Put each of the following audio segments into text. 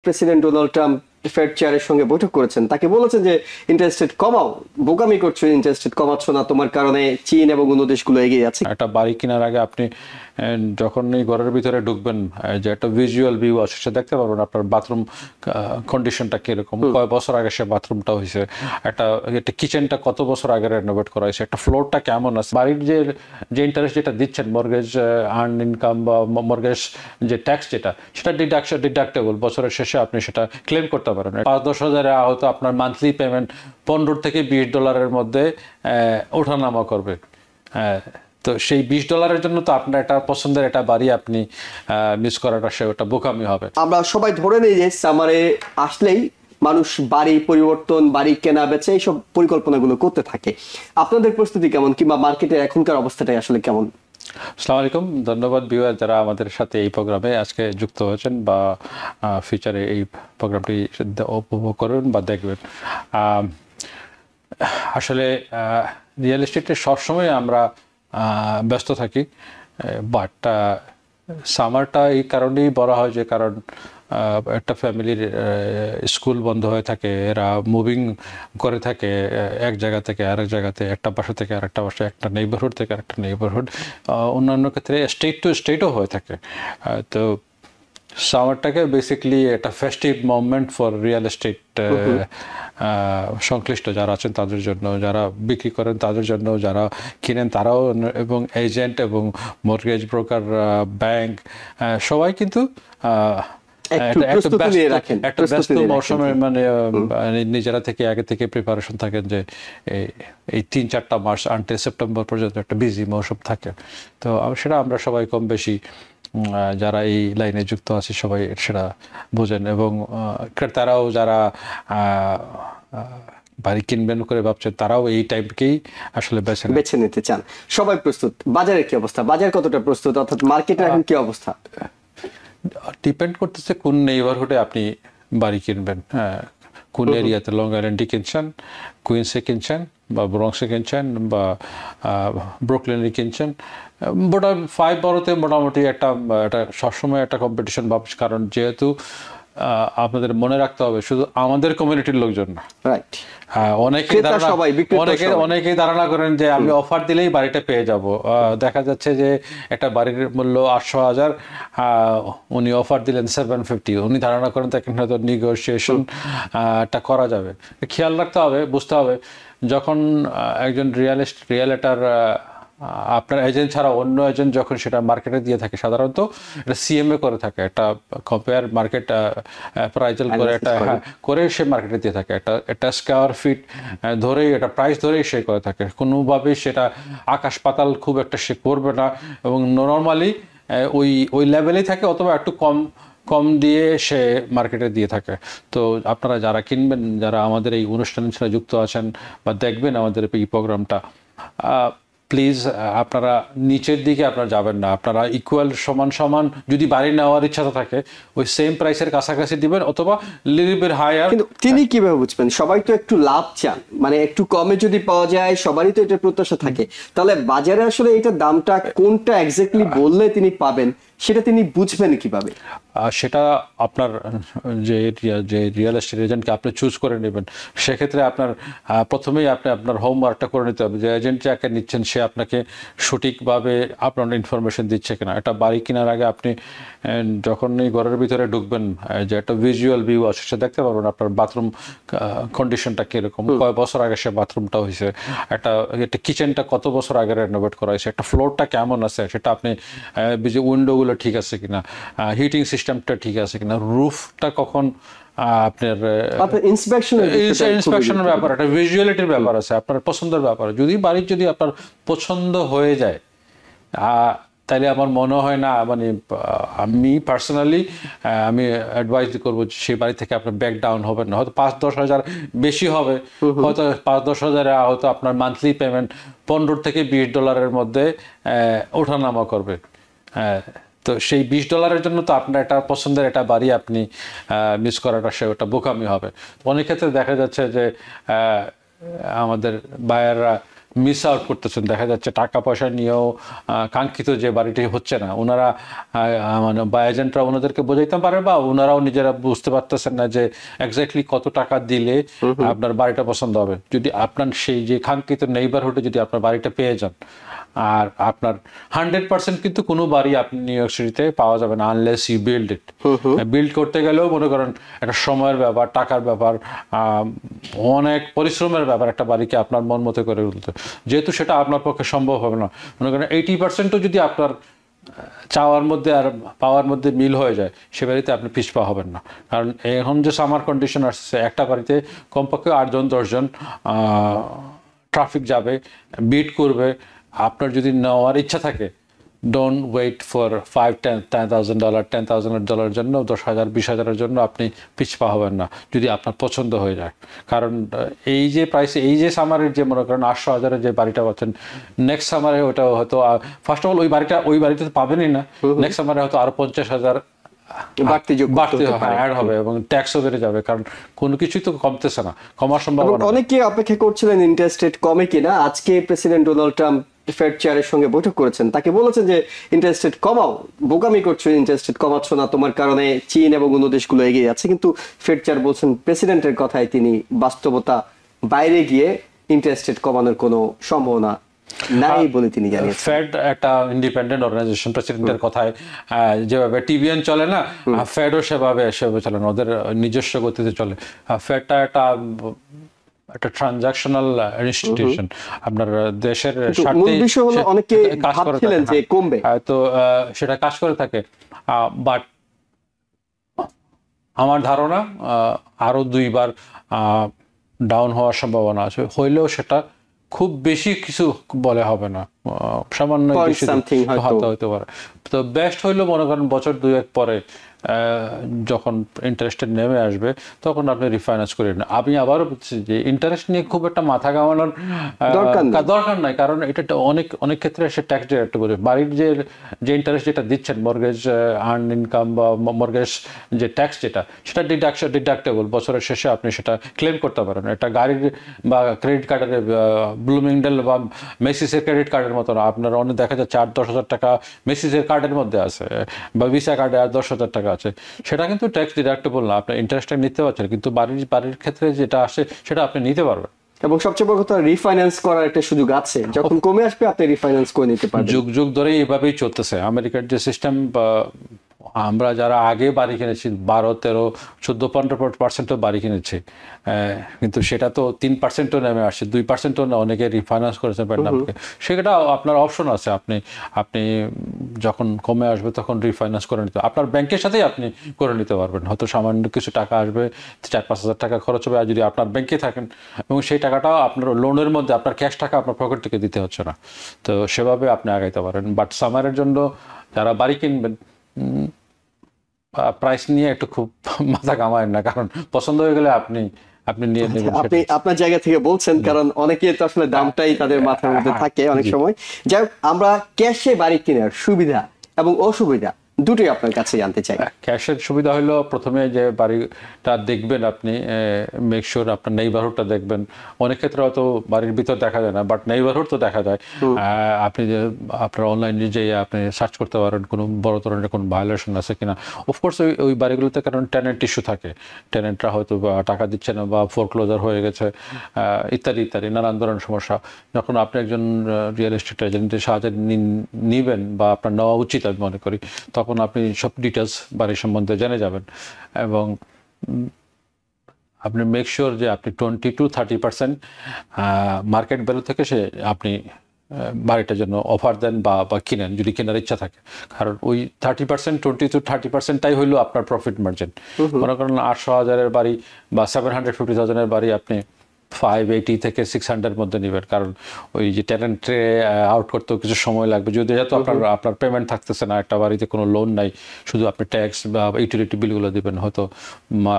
President Donald Trump fade চেয়ারের সঙ্গে বৈঠক করেছেন, তাকে বলেছেন যে ইন্টারেস্ট রেট কমাও, বোকামি করছো, ইন্টারেস্ট রেট কমাচ্ছ না, তোমার কারণে চীন এবং অন্য দেশগুলো এগিয়ে যাচ্ছে। একটা বাড়ি কেনার আগে আপনি যখনই ঘরের ভিতরে ঢুকবেন, যে একটা ভিজুয়াল ভিউ আছে সেটা দেখতে পারবেন আপনার বাথরুম কন্ডিশনটা কিরকম, কয় বছর আগে সে বাথরুমটা হয়েছে, একটা কিচেনটা কত বছর আগে রেনোভেট করা হয়েছে, একটা ফ্লোরটা কেমন আছে, বাড়ির যে ইন্টারেস্ট যেটা দিচ্ছেন, মর্গেজ আর্ন ইনকাম বা মর্গেজ যে ট্যাক্স যেটা, সেটা ডিডাক্টেবল, বছরের শেষে আপনি সেটা ক্লেম করতে পারেন। 5-10 হাজারে হয়তো আপনার মান্থলি পেমেন্ট $15 থেকে $20 মধ্যে ওঠানামা করবে। তো সেই $20 জন্য তো আপনার এটা পছন্দের একটা বাড়ি আপনি মিস করাটা সে ওটা বোকামি হবে। আমরা সবাই ধরে নিই যে সামারে আসলেই মানুষ বাড়ি পরিবর্তন, বাড়ি কেনা বেচা এইসব পরিকল্পনাগুলো করতে থাকে। আপনাদের প্রস্তুতি কেমন, কিংবা মার্কেটের এখনকার অবস্থাটাই আসলে কেমন? আসসালামু আলাইকুম, ধন্যবাদ ভিউয়ার যারা আমাদের সাথে এই প্রোগ্রামে আজকে যুক্ত হয়েছেন বা ফিউচারে এই প্রোগ্রামটি উপভোগ করবেন বা দেখবেন। আসলে রিয়েল এস্টেটে সবসময় আমরা ব্যস্ত থাকি, বাট সামারটা এই কারণেই বলা হয় যে কারণ একটা ফ্যামিলির স্কুল বন্ধ হয়ে থাকে, এরা মুভিং করে থাকে এক জায়গা থেকে আরেক জায়গাতে, একটা বাসা থেকে আরেকটা বাসা, একটা নেইবারহুড থেকে আরেকটা নেইবারহুড, অন্যান্য ক্ষেত্রে স্টেট টু স্টেটও হয়ে থাকে। তো সামারটাকে বেসিক্যালি একটা festive moment for real estate সংশ্লিষ্ট যারা আছেন তাদের জন্য, যারা বিক্রি করেন তাদের জন্য, যারা কিনেন তারাও, এবং এজেন্ট এবং মর্গেজ ব্রোকার, ব্যাংক, সবাই কিন্তু একটা ব্যস্ত মৌসুমে মানে নিজেরা থেকে আগে থেকে প্রিপারেশন থাকেন যে এই 3-4টা মাস আনটিল সেপ্টেম্বর পর্যন্ত একটা বিজি মৌসুম থাকে। তো সেটা আমরা সবাই কম বেশি যারা এই লাইনে যুক্ত আছে সবাই সেটা বোঝেন, এবং ক্রেতারাও যারা বাড়ি কিনবেন করে ভাবছেন তারাও এই টাইপকেই আসলে বেছে নিতে চান। সবাই প্রস্তুত। বাজারের কি অবস্থা, বাজার কতটা প্রস্তুত, অর্থাৎ মার্কেটের এখন কি অবস্থা? ডিপেন্ড করতেছে কোন নেইবারহুডে আপনি বাড়ি কিনবেন, কোন এরিয়াতে, লং আইল্যান্ডে কিনছেন, কুইন্সে কিনছেন বা ব্রঙ্কসে কিনছেন বা ব্রুকলিনে কিনছেন, বোটা 5 বড়তে মোটামুটি একটা সবসময় একটা কম্পিটিশন ভাবছি, কারণ যেহেতু আপনাদের মনে রাখতে হবে শুধু আমাদের কমিউনিটির লোকজন না, অনেকেই ধারণা করেন যে আমি অফার দিলেই বাড়িটা পেয়ে যাব। দেখা যাচ্ছে যে একটা বাড়ির মূল্য 800,000, উনি অফার দিলেন 750, উনি ধারণা করেন তাকে হয়তো নেগোসিয়েশনটা করা যাবে। খেয়াল রাখতে হবে, বুঝতে হবে, যখন একজন রিয়েলেটার আপনার এজেন্ট ছাড়া অন্য এজেন্ট যখন সেটা মার্কেটে দিয়ে থাকে, সাধারণত এটা সিএমএ করে থাকে, একটা কম্পেয়ার মার্কেট প্রাইজাল করে একটা করে সে মার্কেটে দিয়ে থাকে, একটা স্কোয়ার ফিট ধরেই, এটা প্রাইস ধরেই সে করে থাকে, কোনোভাবেই সেটা আকাশ পাতাল খুব একটা সে করবে না, এবং নর্মালি ওই লেভেলেই থাকে, অথবা একটু কম দিয়ে সে মার্কেটে দিয়ে থাকে। তো আপনারা যারা কিনবেন, যারা আমাদের এই অনুষ্ঠানের সাথে যুক্ত আছেন বা দেখবেন আমাদের এই প্রোগ্রামটা, প্লিজ আপনারা নিচের দিকে আপনারা যাবেন না, আপনারা ইকুয়াল সমান যদি বাড়ি নেওয়ার ইচ্ছা থাকে ওই সেম প্রাইসের কাছাকাছি দিবেন, অথবা লিটল বিট হায়ার। কিন্তু তিনি কিভাবে বুঝবেন? সবাই তো একটু লাভ চান, মানে একটু কমে যদি পাওয়া যায়, সবারই তো এটা প্রত্যাশা থাকে। তাহলে বাজারে আসলে এটা দামটা কোনটা এক্স্যাক্টলি বললে তিনি পাবেন, সেটা তিনি বুঝবেন কিভাবে? সেটা আপনার যে রিয়েল এস্টেট এজেন্টকে আপনি চুজ করে নেবেন, সেক্ষেত্রে আপনার প্রথমেই আপনার হোমওয়ার্কটা করে নিতে হবে যে এজেন্ট যাকে নিচ্ছেন সে আপনাকে সঠিকভাবে আপনার ইনফরমেশন দিচ্ছে কিনা। একটা বাড়ি কেনার আগে আপনি যখনই ঘরের ভিতরে ঢুকবেন, যে একটা ভিজুয়াল ভিউ আছে সেটা দেখতে পারবেন আপনার বাথরুম কন্ডিশনটা কিরকম, কয় বছর আগে সে বাথরুমটা হয়েছে, একটা কিচেনটা কত বছর আগে রেনোভেট করা হয়েছে, একটা ফ্লোরটা কেমন আছে সেটা আপনি, উইন্ডোগুলো ঠিক আছে কিনা, হিটিং সিস্টেমটা ঠিক আছে কিনা, রুফটা কখন আপনার ইন্সপেকশনের ব্যাপার, একটা ভিজুয়ালিটির ব্যাপার আছে, আপনার পছন্দের ব্যাপার। যদি আপনার পছন্দ হয়ে যায়, তাইলে আমার মনে হয় না, মানে আমি পার্সোনালি আমি অ্যাডভাইস করবো সেই বাড়ি থেকে আপনার ব্যাক ডাউন হবেন না। হয়তো 5-10 হাজার বেশি হবে, হয়তো 5-10 হাজারে হয়তো আপনার মান্থলি পেমেন্ট $15 থেকে $20 মধ্যে ওঠানামা করবে। তো সেই $20 জন্য তো আপনার একটা পছন্দের একটা বাড়ি আপনি মিস করাটা সে ওটা বোকামি হবে। অনেক ক্ষেত্রে দেখা যাচ্ছে যে আমাদের বায়াররা মিস আউট করতেছেন। দেখা যাচ্ছে টাকা পয়সা নিয়েও কাঙ্ক্ষিত যে বাড়িটি হচ্ছে না, ওনারা মানে বা এজেন্টরা ওনাদেরকে বোঝাইতে পারে, বা ওনারাও নিজেরা বুঝতে পারতেছেন না যে এক্স্যাক্টলি কত টাকা দিলে আপনার বাড়িটা পছন্দ হবে। যদি আপনার সেই যে কাঙ্ক্ষিত নেইবারহুডে যদি আপনার বাড়িটা পেয়ে যান, আর আপনার 100% কিন্তু কোনো বাড়ি আপনি নিউ ইয়র্ক সিটিতে পাওয়া যাবে না unless you build it. Build করতে গেলেও মনে করেন একটা সময়ের ব্যাপার, টাকার ব্যাপার, অনেক পরিশ্রমের ব্যাপার একটা বাড়িকে আপনার মন মতো করে তুলতে, যেহেতু সেটা আপনার পক্ষে সম্ভব হবে না। মনে করেন 80%ও যদি আপনার চাওয়ার মধ্যে আর পাওয়ার মধ্যে মিল হয়ে যায়, সে বাড়িতে আপনি পিছপা হবেন না। কারণ এখন যে সামার কন্ডিশন আসছে, একটা বাড়িতে কমপক্ষে 8 জন 10 জন ট্রাফিক যাবে, বিট করবে। আপনার যদি নেওয়ার ইচ্ছা থাকে, ডোন্ট ওয়েট ফর $5,000 $10,000 জন্য, 10,000 20,000-এর জন্য আপনি পিছপা হবেন না যদি আপনার পছন্দ হয়ে যায়। কারণ এই যে প্রাইস, এই যে সামারের যে মনে করেন 800,000-এর যে বাড়িটা পাচ্ছেন, নেক্সট সামারে ওটা হয়তো ফার্স্ট অফ অল ওই বাড়িতে তো পাবেনই না, নেক্সট সামারে হয়তো আরো 50,000 বাড়তে অ্যাড হবে এবং ট্যাক্সও বেড়ে যাবে। কারণ কোনো কিছুই তো কমতেছে না, কমার সম্ভাবনা। অনেকে অপেক্ষা করছিলেন ইন্টারেস্ট রেট কমে কিনা। আজকে প্রেসিডেন্ট ডোনাল্ড ট্রাম্প ফেড চেয়ারের সঙ্গে বৈঠক করেছেন, তাকে বলেছেন যে ইন্টারেস্ট রেট কমাও, বোকামি করছো, ইন্টারেস্ট রেট কমাচ্ছ না, তোমার কারণে চীন এবং অন্য দেশগুলো এগিয়ে যাচ্ছে। কিন্তু ফেড চেয়ার বলছেন প্রেসিডেন্টের কথায় তিনি বাস্তবতা বাইরে গিয়ে ইন্টারেস্ট রেট কমানোর কোনো সম্ভাবনা নাই বলে তিনি জানিয়েছেন। ফেড একটা ইন্ডিপেন্ডেন্ট অর্গানাইজেশন, প্রেসিডেন্টের কথায় যেভাবে টিবিএন চলে না, ফেডও সেভাবে চলে না, ওদের নিজস্ব গতিতে চলে। ফেডটা একটা ট্রানজাকশনাল ইনস্টিটিউশন, আপনার দেশের স্বার্থে অনেকে ভাবছিলেন যে কমবে, তো সেটা কাজ করে থাকে। বাট আমার ধারণা আরো 2বার ডাউন হওয়ার সম্ভাবনা আছে, হইলেও সেটা খুব বেশি কিছু বলে হবে না, সামান্য হতে পারে। তো বেস্ট হইলো মনে করেন বছর 2-1 পরে যখন ইন্টারেস্ট নেমে আসবে, তখন আপনি রিফাইন্যান্স করে নেন। আমি আবারও বলছি যে ইন্টারেস্ট নিয়ে খুব একটা মাথা ঘামানোর দরকার নাই, কারণ এটা অনেক ক্ষেত্রে সে ট্যাক্স ডিডাক্টেবল। বাড়ির যে ইন্টারেস্ট যেটা দিচ্ছেন, মর্গেজ আর্ন ইনকাম বা মর্গেজ যে ট্যাক্স যেটা, সেটা ডিডাক্টেবল, বছরের শেষে আপনি সেটা ক্লেম করতে পারেন। এটা গাড়ির বা ক্রেডিট কার্ডের, ব্লুমিংডেল বা মেসিসের ক্রেডিট কার্ডের মতো না। আপনার অনেক দেখা যাচ্ছে 8-10 হাজার টাকা মেসিসের কার্ডের মধ্যে আছে, বা ভিসা কার্ডে 10,000 টাকা আছে, সেটা কিন্তু ট্যাক্স ডিডাক্টেবল না, আপনি ইন্টারেস্টটা নিতে পারছেন। কিন্তু বাড়ির ক্ষেত্রে যেটা আসে সেটা আপনি নিতে পারবেন। এবং সবচেয়ে বড় কথা, রিফাইন্যান্স করার একটা সুযোগ আছে, যখন কমে আসবে আপনি রিফাইন্যান্স করে নিতে পারবেন। যুগ ধরে এভাবেই চলতেছে আমেরিকার যে সিস্টেম। আমরা যারা আগে বাড়ি কিনেছি 12, 13, 14, 15% বাড়ি কিনেছি, কিন্তু সেটা তো 3%ও নেমে আসছে, 2%ও না, অনেকে রিফাইন্যান্স করেছেন আপনাকে। সেটা আপনার অপশন আছে, আপনি যখন কমে আসবে তখন রিফাইন্যান্স করে নিতে, আপনার ব্যাংকের সাথেই আপনি করে নিতে পারবেন। হয়তো সামান্য কিছু টাকা আসবে, 4-5 হাজার টাকা খরচ হবে, আর যদি আপনার ব্যাংকে থাকেন এবং সেই টাকাটাও আপনার লোনের মধ্যে, আপনার ক্যাশ টাকা আপনার পকেট থেকে দিতে হচ্ছে না, তো সেভাবে আপনি আগাইতে পারেন। বাট সামারের জন্য যারা বাড়ি কিনবেন, প্রাইস নিয়ে একটু খুব মাথা ঘামায়েন না, কারণ পছন্দ হয়ে গেলে আপনি নিয়ে নেবেন। আপনি আপনার জায়গা থেকে বলছেন, কারণ অনেকে তো আসলে দামটাই তাদের মাথার মধ্যে থাকে অনেক সময়। যাই হোক, আমরা ক্যাশে বাড়ি কেনার সুবিধা এবং অসুবিধা দুটোই আপনার কাছে জানতে চাই। ক্যাশের সুবিধা হলো, প্রথমে যে বাড়িটা দেখবেন আপনি, মেক শিওর আপনার নেইবারহুডটা দেখবেন। অনেক ক্ষেত্রে হয়তো বাড়ির ভিতর দেখা যায় না, বাট নেইবারহুড তো দেখা যায়। আপনি যে আপনার অনলাইনে যে আপনি সার্চ করতে পারেন কোনো বড় ধরনের কোনো ভায়োলেশন আছে কিনা। অফকোর্স ওই বাড়িগুলোতে কারণ টেনেন্ট ইস্যু থাকে, টেনেন্টরা হয়তো টাকা দিচ্ছে না বা ফোরক্লোজার হয়ে গেছে, ইত্যাদি নানান ধরনের সমস্যা। যখন আপনি একজন রিয়েল এস্টেট এজেন্টের সাহায্য নিবেন, বা আপনার নেওয়া উচিত আমি মনে করি, তখন আপনি সব ডিটেলস বাড়ির সম্বন্ধে জেনে যাবেন। এবং আপনি মেক শিওর যে আপনি 20-30% মার্কেট ভ্যালু থেকে আপনি বাড়িটার জন্য অফার দেন বা কিনেন, যদি কেনার ইচ্ছা থাকে। কারণ ওই 30%, 20-30%টাই হইলো আপনার প্রফিট মার্জিন। মনে করেন 800,000-এর বাড়ি বা 750,000-এর বাড়ি আপনি 580 থেকে 600 মধ্যে নেবেন, কারণ ওই যে টেনেন্টে আউট করতেও কিছু সময় লাগবে। যদি যেহেতু আপনার পেমেন্ট থাকতেছে না, একটা বাড়িতে কোনো লোন নাই, শুধু আপনি ট্যাক্স বা ইউটিলিটি বিলগুলো দিবেন, হয়তো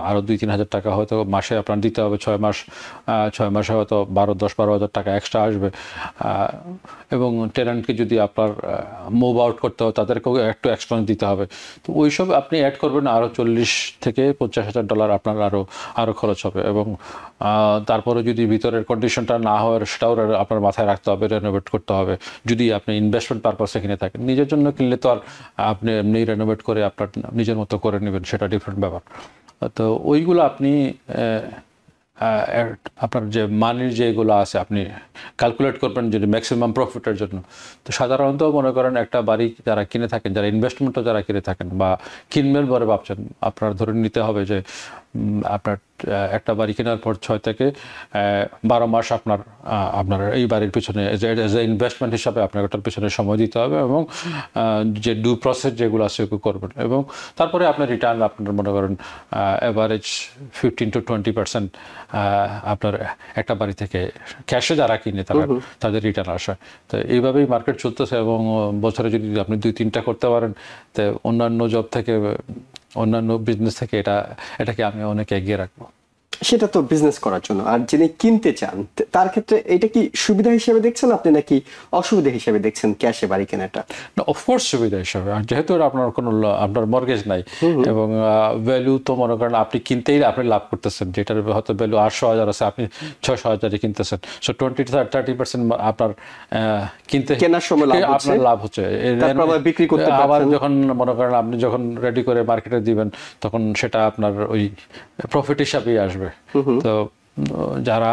আরও 2-3 হাজার টাকা হয়তো মাসে আপনার দিতে হবে। 6 মাসে হয়তো 10-12 হাজার টাকা এক্সট্রা আসবে। এবং টেনেন্টকে যদি আপনার মুভ আউট করতে হয়, তাদেরকেও একটু এক্সট্রা দিতে হবে। তো ওইসব আপনি অ্যাড করবেন, আরও $40,000 থেকে $50,000 আপনার আরও খরচ হবে। এবং তারপরে তারপরে যদি ভিতরের কন্ডিশনটা না হয় সেটাও আপনার মাথায় রাখতে হবে, রেনোভেট করতে হবে যদি আপনি ইনভেস্টমেন্ট পারপাসে কিনে থাকেন। নিজের জন্য কিনলে তো আর আপনি এমনি রেনোভেট করে আপনার নিজের মতো করে নেবেন, সেটা ডিফারেন্ট ব্যাপার। তো ওইগুলো আপনি আপনার যে মানির যেগুলো আছে আপনি ক্যালকুলেট করবেন যদি ম্যাক্সিমাম প্রফিটের জন্য। তো সাধারণত মনে করেন একটা বাড়ি যারা কিনে থাকেন, যারা ইনভেস্টমেন্টও যারা কিনে থাকেন বা কিনবেন বলে ভাবছেন, আপনার ধরে নিতে হবে যে আপনার একটা বাড়ি কেনার পর 6 থেকে 12 মাস আপনার এই বাড়ির পিছনে এজ এ ইনভেস্টমেন্ট হিসাবে আপনার ওটার পিছনে সময় দিতে হবে এবং যে ডু প্রসেস যেগুলো আছে ওগুলো করবেন, এবং তারপরে আপনার রিটার্ন আপনার মনে করেন অ্যাভারেজ 15 to 20% আপনার একটা বাড়ি থেকে ক্যাশে যারা কিনে তাদের রিটার্ন আসে। তো এইভাবেই মার্কেট চলতেছে, এবং বছরে যদি আপনি 2-3টা করতে পারেন, তো অন্যান্য জব থেকে, অন্যান্য বিজনেস থেকে এটাকে আমি অনেক এগিয়ে রাখবো। সেটা তো বিজনেস করার জন্য। আর যিনি কিনতে চান তার ক্ষেত্রে এটা কি সুবিধা হিসেবে দেখছেন আপনি নাকি অসুবিধা হিসেবে দেখছেন ক্যাশে বাড়ি কেনাটা? না, অফকোর্স সুবিধা হিসাবে। আর যেহেতু আপনার কোনো আপনার মর্গেজ নাই এবং ভ্যালু তো মনে করেন আপনি কিনতেই আপনি লাভ করতেছেন, যেটার হয়তো ভ্যালু 800,000 আছে, আপনি 600,000 কিনতেছেন। সো 20-30% আপনার কেনার সময় আপনার লাভ হচ্ছে। বিক্রি করতে আবার যখন মনে করেন আপনি যখন রেডি করে মার্কেটে দিবেন তখন সেটা আপনার ওই প্রফিট হিসাবেই আসবে। তো যারা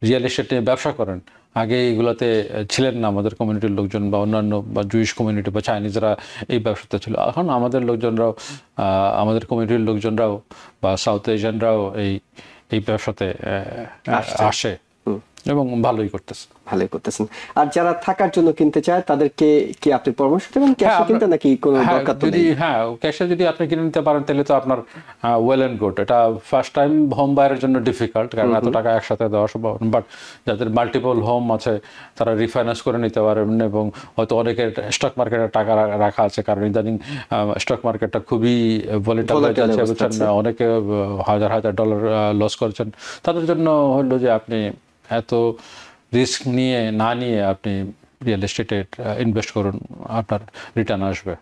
রিয়েল এস্টেট নিয়ে ব্যবসা করেন, আগে এইগুলোতে ছিলেন না আমাদের কমিউনিটির লোকজন বা অন্যান্য বা জুইশ কমিউনিটি বা চাইনিজরা এই ব্যবসাতে ছিল। এখন আমাদের লোকজনরাও, আমাদের কমিউনিটির লোকজনরাও বা সাউথ এশিয়ানরাও এই ব্যবসাতে আসে এবং ভালোই করতেছে। আর যারা থাকার জন্য কিনতে চায় তাদেরকে কি আপনি পরামর্শ দেবেন ক্যাশে কিনতে নাকি কোনো দরকার তো নেই? ক্যাশে যদি আপনি কিনে নিতে পারেন তাহলে তো আপনার ওয়েল এন্ড গুড। এটা ফার্স্ট টাইম হোম বায়ারের জন্য ডিফিকাল্ট, কারণ এত টাকা একসাথে দেওয়া সম্ভব। বাট যাদের মাল্টিপল হোম আছে তারা রিফাইন্যান্স করে নিতে পারেন, এবং হয়তো অনেকের স্টক মার্কেটে টাকা রাখা আছে, কারণ ইদানিং স্টক মার্কেটটা খুবই ভলিটাইল হয়ে যাচ্ছে, বুঝছেন, অনেকে হাজার হাজার ডলার লস করছেন। তাদের জন্য হলো যে আপনি এত রিস্ক না নিয়ে আপনি রিয়েল এস্টেটে ইনভেস্ট করুন, আপনার রিটার্ন আসবে।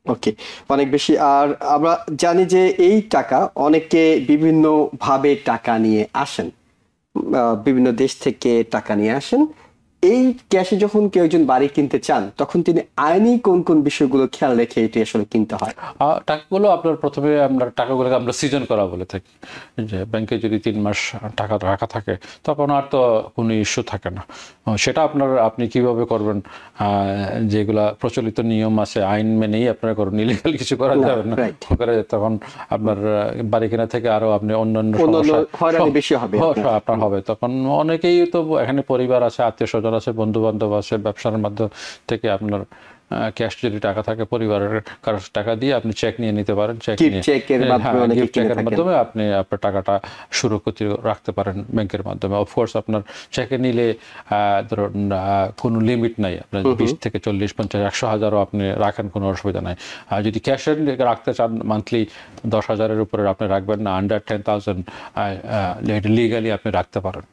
ওকে, অনেক বেশি। আর আমরা জানি যে এই টাকা অনেকে বিভিন্ন ভাবে টাকা নিয়ে আসেন, বিভিন্ন দেশ থেকে টাকা নিয়ে আসেন। এই ক্যাশে যখন কেউ একজন বাড়ি কিনতে চান তখন তিনি আইনি কোন কোন বিষয়গুলো খেয়াল রেখে এটি আসলে কিনতে হয়? টাকাগুলো আপনার প্রথমে টাকাগুলোকে আমরা সিজন করা বলে থাকি, যে ব্যাংকে যদি 3 মাস টাকা রাখা থাকে তখন আর তো কোনো ইস্যু থাকে না। সেটা আপনি কিভাবে করবেন, যেগুলা প্রচলিত নিয়ম আছে আইন মেনেই আপনারা করুন, ইলিগাল কিছু করা যাবে না। তখন আপনার বাড়ি কেনা থেকে আরো আপনি অন্যান্য আপনার হবে। তখন অনেকেই তো এখানে পরিবার আছে, আত্মীয় স্বজন আছে, বন্ধু বান্ধব আছে, ব্যবসার মাধ্যম থেকে আপনার ক্যাশ যদি টাকা থাকে পরিবারের কারো টাকা দিয়ে আপনি চেক নিয়ে নিতে পারেন। চেকের মাধ্যমে আপনি আপনার টাকাটা সুরক্ষিত রাখতে পারেন ব্যাংকের মাধ্যমে। অফকোর্স আপনার চেকে নিলে ধরুন কোনো লিমিট নাই, আপনার 20 থেকে 40, 50, 100,000ও আপনি রাখেন, কোনো অসুবিধা নাই। আর যদি ক্যাশে রাখতে চান মান্থলি 10,000-এর উপরে আপনি রাখবেন না, আন্ডার 10,000 লিগালি আপনি রাখতে পারেন।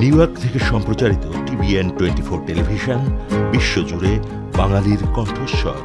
নিউ ইয়র্ক থেকে সম্প্রচারিত TVN 24 টেলিভিশন বিশ্বজুড়ে বাঙালির কণ্ঠস্বর।